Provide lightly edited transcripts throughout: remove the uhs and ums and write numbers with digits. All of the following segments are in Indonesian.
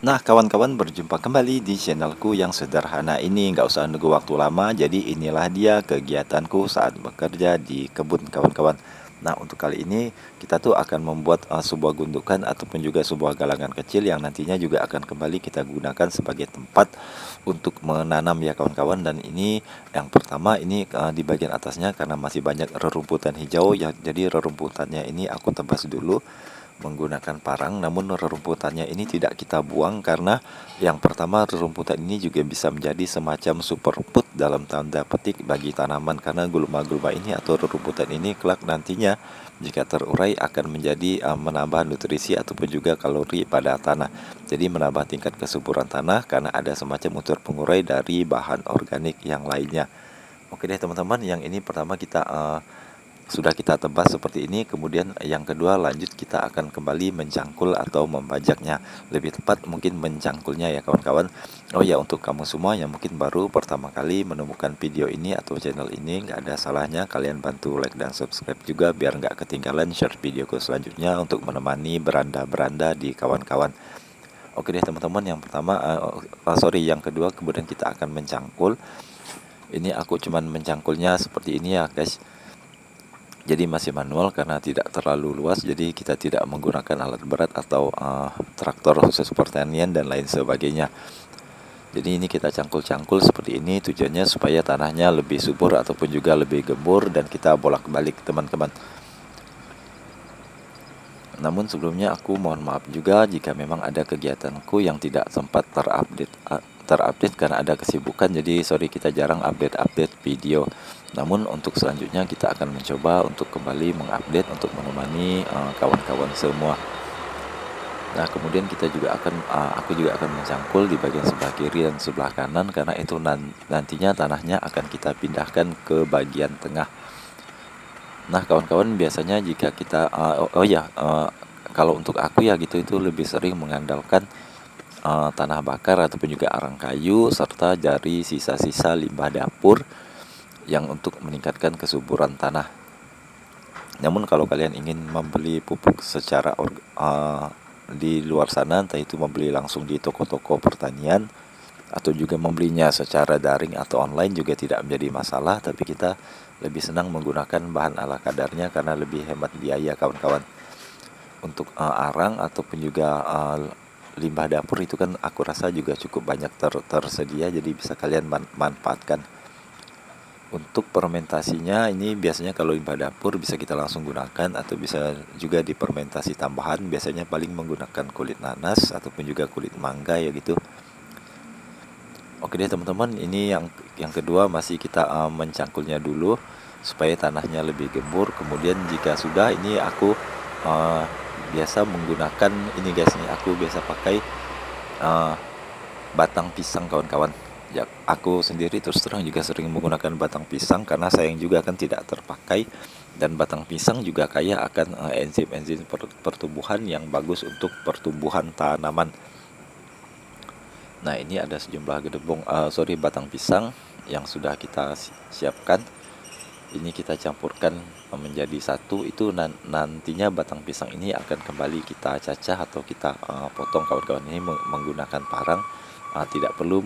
Nah, kawan-kawan, berjumpa kembali di channelku yang sederhana ini. Nggak usah nunggu waktu lama, jadi inilah dia kegiatanku saat bekerja di kebun, kawan-kawan. Nah, untuk kali ini kita tuh akan membuat sebuah gundukan ataupun juga sebuah galangan kecil yang nantinya juga akan kembali kita gunakan sebagai tempat untuk menanam ya, kawan-kawan. Dan ini yang pertama, ini di bagian atasnya karena masih banyak rerumputan hijau ya, jadi rerumputannya ini aku tebas dulu menggunakan parang. Namun rerumputannya ini tidak kita buang karena yang pertama, rerumputan ini juga bisa menjadi semacam superfood dalam tanda petik bagi tanaman, karena gulma-gulma ini atau rerumputan ini kelak nantinya jika terurai akan menjadi menambah nutrisi ataupun juga kalori pada tanah. Jadi menambah tingkat kesuburan tanah karena ada semacam unsur pengurai dari bahan organik yang lainnya. Oke deh teman-teman, yang ini pertama kita sudah kita tebas seperti ini. Kemudian yang kedua, lanjut kita akan kembali mencangkul atau membajaknya. Lebih tepat mungkin mencangkulnya ya, kawan-kawan. Oh ya, untuk kamu semua yang mungkin baru pertama kali menemukan video ini atau channel ini, nggak ada salahnya kalian bantu like dan subscribe juga biar nggak ketinggalan share videoku selanjutnya untuk menemani beranda-beranda di kawan-kawan. Oke deh teman-teman, yang pertama yang kedua, kemudian kita akan mencangkul. Ini aku cuman mencangkulnya seperti ini ya guys, jadi masih manual karena tidak terlalu luas, jadi kita tidak menggunakan alat berat atau traktor khusus pertanian dan lain sebagainya. Jadi ini kita cangkul-cangkul seperti ini, tujuannya supaya tanahnya lebih subur ataupun juga lebih gembur dan kita bolak-balik teman-teman. Namun sebelumnya aku mohon maaf juga jika memang ada kegiatanku yang tidak sempat terupdate karena ada kesibukan, jadi sorry kita jarang update video. Namun untuk selanjutnya kita akan mencoba untuk kembali mengupdate untuk menemani kawan-kawan semua. Nah, kemudian aku juga akan mencangkul di bagian sebelah kiri dan sebelah kanan karena itu nantinya tanahnya akan kita pindahkan ke bagian tengah. Nah, kawan-kawan, biasanya jika kita kalau untuk aku ya gitu, itu lebih sering mengandalkan tanah bakar ataupun juga arang kayu serta dari sisa-sisa limbah dapur yang untuk meningkatkan kesuburan tanah. Namun kalau kalian ingin membeli pupuk secara di luar sana, entah itu membeli langsung di toko-toko pertanian atau juga membelinya secara daring atau online, juga tidak menjadi masalah, tapi kita lebih senang menggunakan bahan ala kadarnya karena lebih hemat biaya, kawan-kawan. Untuk arang ataupun juga limbah dapur itu kan aku rasa juga cukup banyak tersedia, jadi bisa kalian manfaatkan. Untuk fermentasinya ini biasanya kalau limbah dapur bisa kita langsung gunakan atau bisa juga difermentasi tambahan, biasanya paling menggunakan kulit nanas ataupun juga kulit mangga ya gitu. Oke deh teman-teman, ini yang kedua masih kita mencangkulnya dulu supaya tanahnya lebih gembur. Kemudian jika sudah, ini aku biasa menggunakan ini guys, ini aku biasa pakai batang pisang, kawan-kawan. Ya, aku sendiri terus terang juga sering menggunakan batang pisang karena sayang juga kan tidak terpakai, dan batang pisang juga kaya akan enzim-enzim pertumbuhan yang bagus untuk pertumbuhan tanaman. Nah, ini ada sejumlah batang pisang yang sudah kita siapkan. Ini kita campurkan menjadi satu. Itu nantinya batang pisang ini akan kembali kita cacah atau kita potong, kawan-kawan. Ini menggunakan parang. Tidak perlu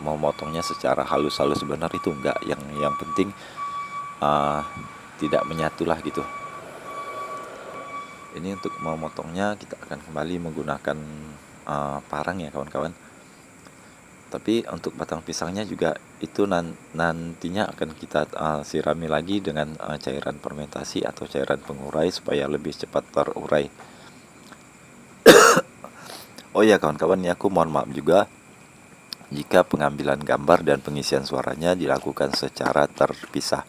memotongnya secara halus-halus, benar itu enggak. Yang penting tidak menyatulah gitu. Ini untuk memotongnya kita akan kembali menggunakan parang ya, kawan-kawan. Tapi untuk batang pisangnya juga itu nantinya akan kita sirami lagi dengan cairan fermentasi atau cairan pengurai supaya lebih cepat terurai. Oh ya kawan-kawan, ya aku mohon maaf juga jika pengambilan gambar dan pengisian suaranya dilakukan secara terpisah.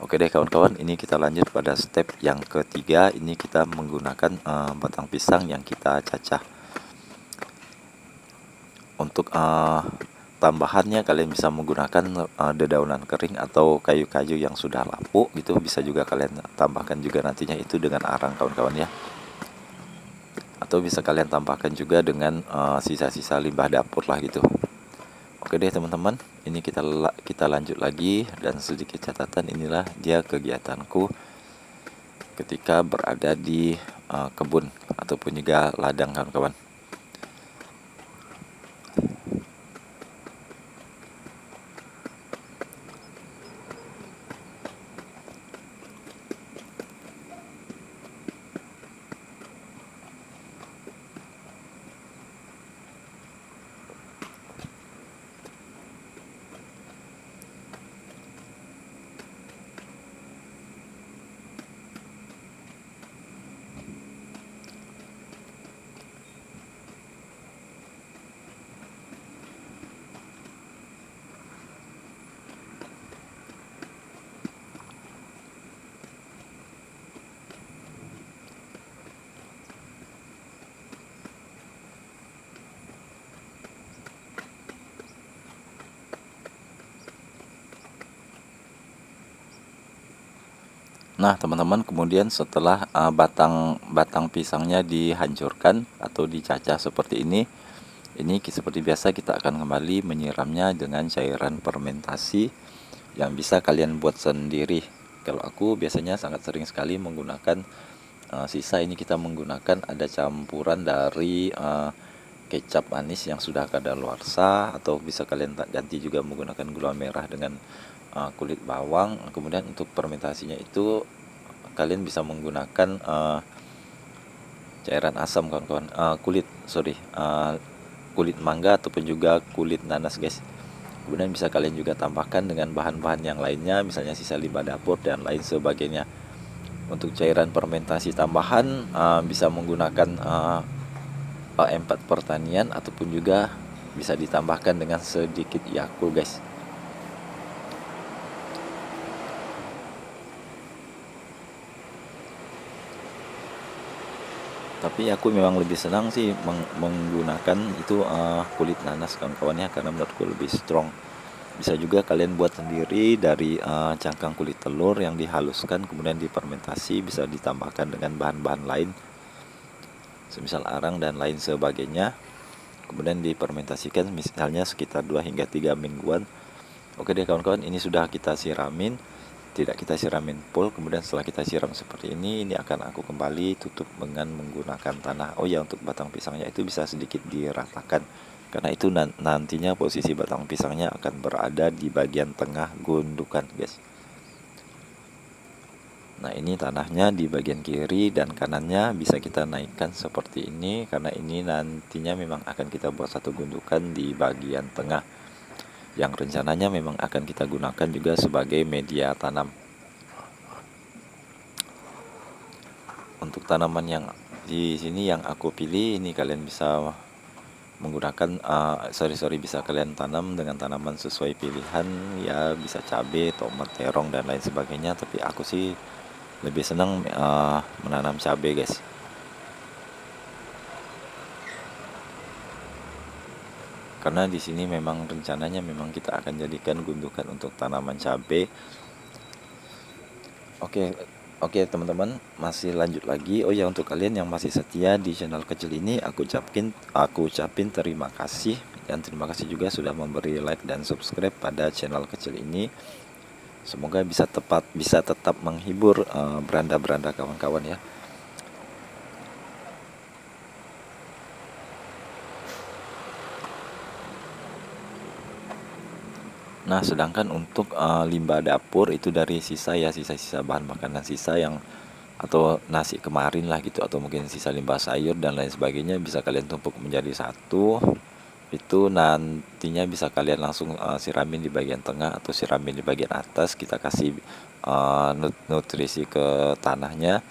Oke deh kawan-kawan, ini kita lanjut pada step yang ketiga. Ini kita menggunakan batang pisang yang kita cacah. Untuk tambahannya kalian bisa menggunakan dedaunan kering atau kayu-kayu yang sudah lapuk gitu, bisa juga kalian tambahkan juga nantinya itu dengan arang, kawan-kawan ya. Atau bisa kalian tambahkan juga dengan sisa-sisa limbah dapur lah gitu. Oke deh teman-teman, ini kita lanjut lagi, dan sedikit catatan, inilah dia kegiatanku ketika berada di kebun ataupun juga ladang, kawan-kawan. Nah teman-teman, kemudian setelah batang pisangnya dihancurkan atau dicacah seperti ini seperti biasa kita akan kembali menyiramnya dengan cairan fermentasi yang bisa kalian buat sendiri. Kalau aku biasanya sangat sering sekali menggunakan sisa ini, kita menggunakan ada campuran dari kecap manis yang sudah kadaluarsa, atau bisa kalian ganti juga menggunakan gula merah dengan kulit bawang. Kemudian untuk fermentasinya itu kalian bisa menggunakan cairan asam kawan-kawan, kulit mangga ataupun juga kulit nanas guys. Kemudian bisa kalian juga tambahkan dengan bahan-bahan yang lainnya, misalnya sisa limbah dapur dan lain sebagainya. Untuk cairan fermentasi tambahan bisa menggunakan M4 pertanian ataupun juga bisa ditambahkan dengan sedikit Yakult guys. Tapi aku memang lebih senang sih menggunakan itu kulit nanas kawan-kawannya, karena menurutku lebih strong. Bisa juga kalian buat sendiri dari cangkang kulit telur yang dihaluskan kemudian difermentasi, bisa ditambahkan dengan bahan-bahan lain semisal arang dan lain sebagainya, kemudian difermentasikan misalnya sekitar 2 hingga 3 mingguan. Oke deh kawan-kawan, ini sudah kita siramin, tidak kita siramin full. Kemudian setelah kita siram seperti ini akan aku kembali tutup dengan menggunakan tanah. Oh ya, untuk batang pisangnya itu bisa sedikit diratakan, karena itu nantinya posisi batang pisangnya akan berada di bagian tengah gundukan guys. Nah ini tanahnya di bagian kiri dan kanannya bisa kita naikkan seperti ini, karena ini nantinya memang akan kita buat satu gundukan di bagian tengah, yang rencananya memang akan kita gunakan juga sebagai media tanam. Untuk tanaman yang di sini yang aku pilih ini, kalian bisa menggunakan bisa kalian tanam dengan tanaman sesuai pilihan ya, bisa cabai, tomat, terong dan lain sebagainya. Tapi aku sih lebih senang menanam cabai guys. Karena di sini memang rencananya memang kita akan jadikan gundukan untuk tanaman cabai. Oke teman-teman, masih lanjut lagi. Oh ya, untuk kalian yang masih setia di channel kecil ini, aku ucapin terima kasih, dan terima kasih juga sudah memberi like dan subscribe pada channel kecil ini. Semoga bisa tetap menghibur beranda-beranda kawan-kawan ya. Nah sedangkan untuk limbah dapur itu dari sisa bahan makanan sisa yang atau nasi kemarin lah gitu, atau mungkin sisa limbah sayur dan lain sebagainya, bisa kalian tumpuk menjadi satu. Itu nantinya bisa kalian langsung siramin di bagian tengah atau siramin di bagian atas. Kita kasih nutrisi ke tanahnya,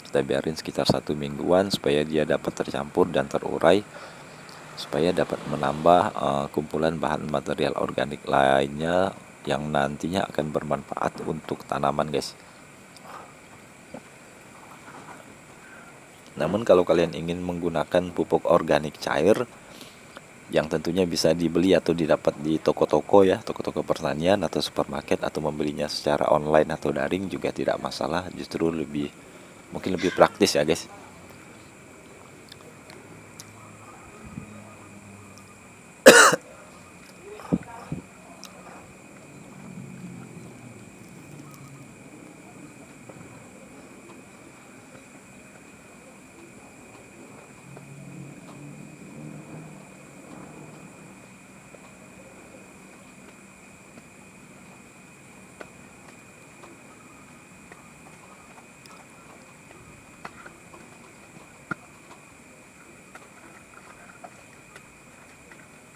kita biarin sekitar 1 mingguan supaya dia dapat tercampur dan terurai, supaya dapat menambah kumpulan bahan material organik lainnya yang nantinya akan bermanfaat untuk tanaman guys. Namun kalau kalian ingin menggunakan pupuk organik cair, yang tentunya bisa dibeli atau didapat di toko-toko ya, toko-toko pertanian atau supermarket, atau membelinya secara online atau daring juga tidak masalah, justru mungkin lebih praktis ya guys.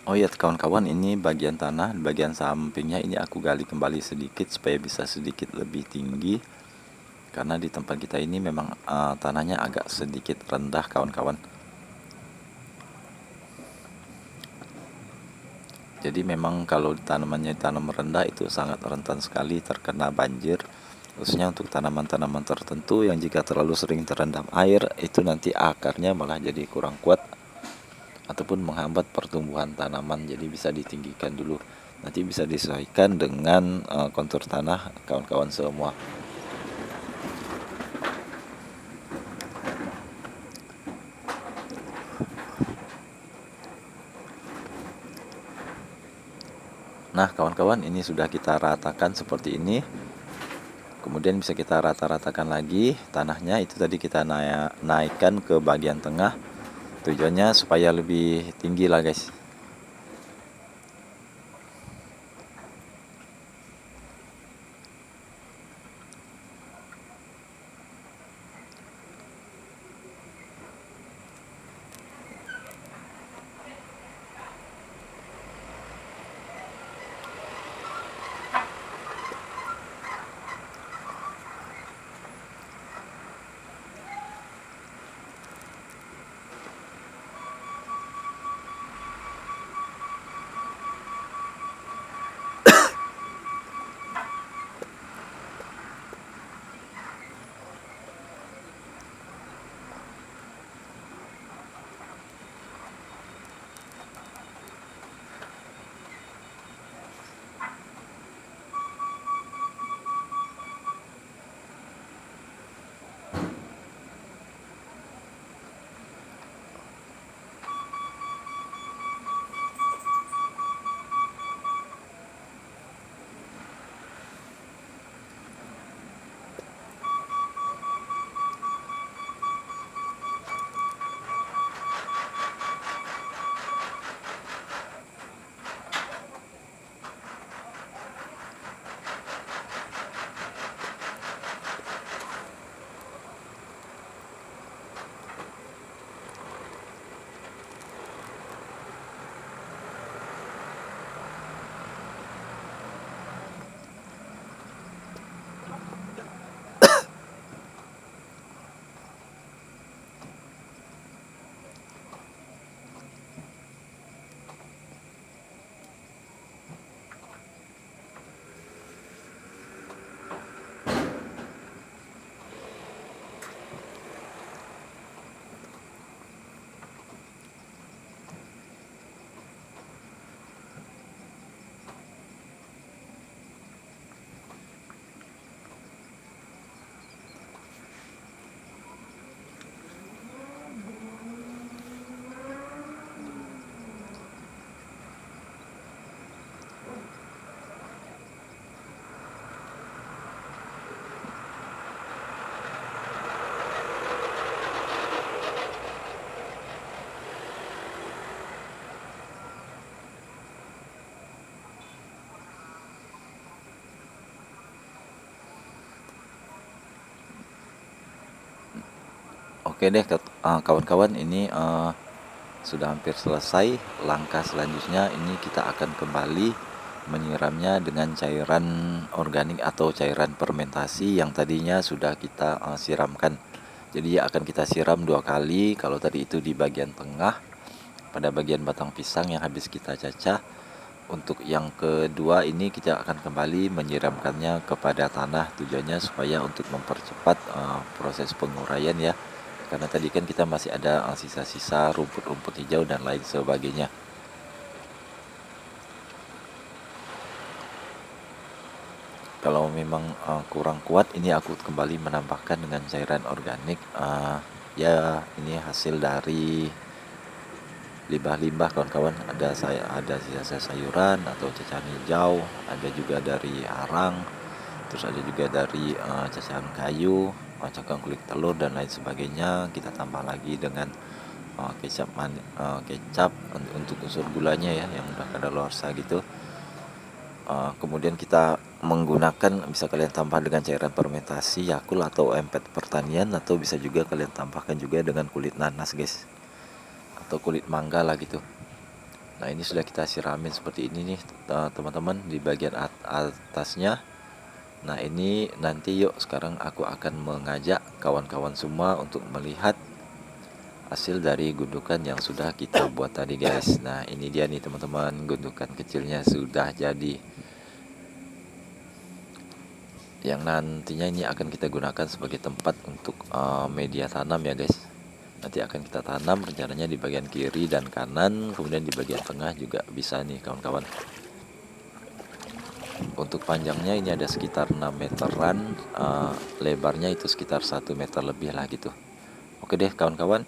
Oh ya kawan-kawan, ini bagian tanah, bagian sampingnya ini aku gali kembali sedikit supaya bisa sedikit lebih tinggi, karena di tempat kita ini memang tanahnya agak sedikit rendah kawan-kawan. Jadi memang kalau tanamannya tanam rendah itu sangat rentan sekali terkena banjir, khususnya untuk tanaman-tanaman tertentu yang jika terlalu sering terendam air itu nanti akarnya malah jadi kurang kuat ataupun menghambat pertumbuhan tanaman. Jadi bisa ditinggikan dulu, nanti bisa disesuaikan dengan kontur tanah kawan-kawan semua. Nah kawan-kawan, ini sudah kita ratakan seperti ini. Kemudian bisa kita rata-ratakan lagi tanahnya. Itu tadi kita naikkan ke bagian tengah. Tujuannya supaya lebih tinggi lah guys. Oke deh kawan-kawan, ini sudah hampir selesai. Langkah selanjutnya ini kita akan kembali menyiramnya dengan cairan organik atau cairan fermentasi yang tadinya sudah kita siramkan. Jadi akan kita siram 2 kali. Kalau tadi itu di bagian tengah pada bagian batang pisang yang habis kita cacah. Untuk yang kedua ini kita akan kembali menyiramkannya kepada tanah, tujuannya supaya untuk mempercepat proses penguraian ya. Karena tadi kan kita masih ada sisa-sisa rumput-rumput hijau dan lain sebagainya. Kalau memang kurang kuat, ini aku kembali menambahkan dengan cairan organik. Ya ini hasil dari limbah-limbah kawan-kawan. Ada sisa sayuran atau cacahan hijau, ada juga dari arang, terus ada juga dari cacahan kayu, cangkang kulit telur dan lain sebagainya. Kita tambah lagi dengan kecap untuk unsur gulanya ya, yang udah kadaluarsa gitu. Kemudian kita menggunakan, bisa kalian tambah dengan cairan fermentasi Yakult atau Empat Pertanian, atau bisa juga kalian tambahkan juga dengan kulit nanas guys, atau kulit mangga lah gitu. Nah ini sudah kita siramin seperti ini nih teman-teman di bagian atasnya. Nah ini nanti yuk sekarang aku akan mengajak kawan-kawan semua untuk melihat hasil dari gundukan yang sudah kita buat tadi guys. Nah ini dia nih teman-teman, gundukan kecilnya sudah jadi, yang nantinya ini akan kita gunakan sebagai tempat untuk media tanam ya guys. Nanti akan kita tanam rencananya di bagian kiri dan kanan, kemudian di bagian tengah juga bisa nih kawan-kawan. Untuk panjangnya ini ada sekitar 6 meteran, lebarnya itu sekitar 1 meter lebih lah gitu. Oke deh kawan-kawan,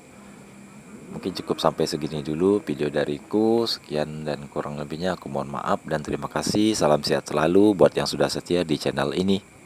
Mungkin cukup sampai segini dulu video dariku. Sekian dan kurang lebihnya aku mohon maaf dan terima kasih. Salam sehat selalu buat yang sudah setia di channel ini.